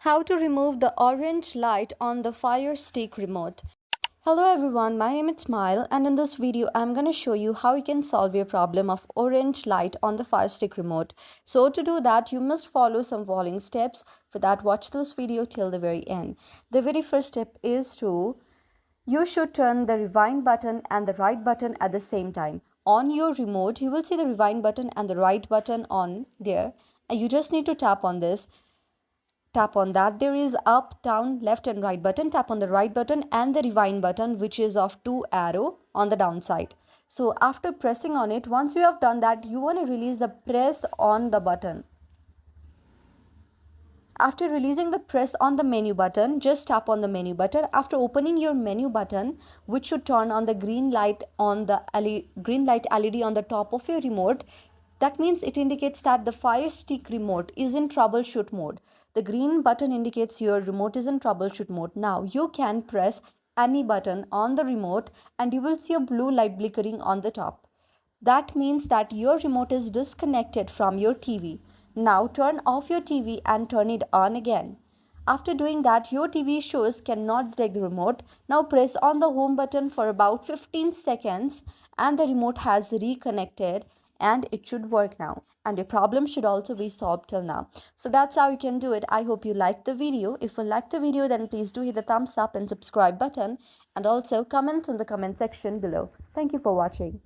How to remove the orange light on the Fire Stick remote. Hello everyone, my name is Smile and in this video I'm going to show you how you can solve your problem of orange light on the Fire Stick remote. So to do that you must follow some following steps. For that, watch this video till the very end. The very first step is you should turn the rewind button and the right button at the same time. On your remote you will see the rewind button and the right button on there, and you just need to tap on this. Tap on that. There is up, down, left and right button. Tap on the right button and the rewind button, which is of 2 arrow on the downside. So after pressing on it, once you have done that, you want to release the press on the button. After releasing the press on the menu button, just tap on the menu button. After opening your menu button, which should turn on the green light on the green light LED on the top of your remote, that means it indicates that the Fire Stick remote is in troubleshoot mode. The green button indicates your remote is in troubleshoot mode. Now you can press any button on the remote and you will see a blue light flickering on the top. That means that your remote is disconnected from your TV. Now turn off your TV and turn it on again. After doing that, your TV shows cannot detect the remote. Now press on the home button for about 15 seconds and the remote has reconnected and it should work now. And your problem should also be solved till now. So that's how you can do it. I hope you liked the video. If you liked the video, then please do hit the thumbs up and subscribe button and also comment in the comment section below. Thank you for watching.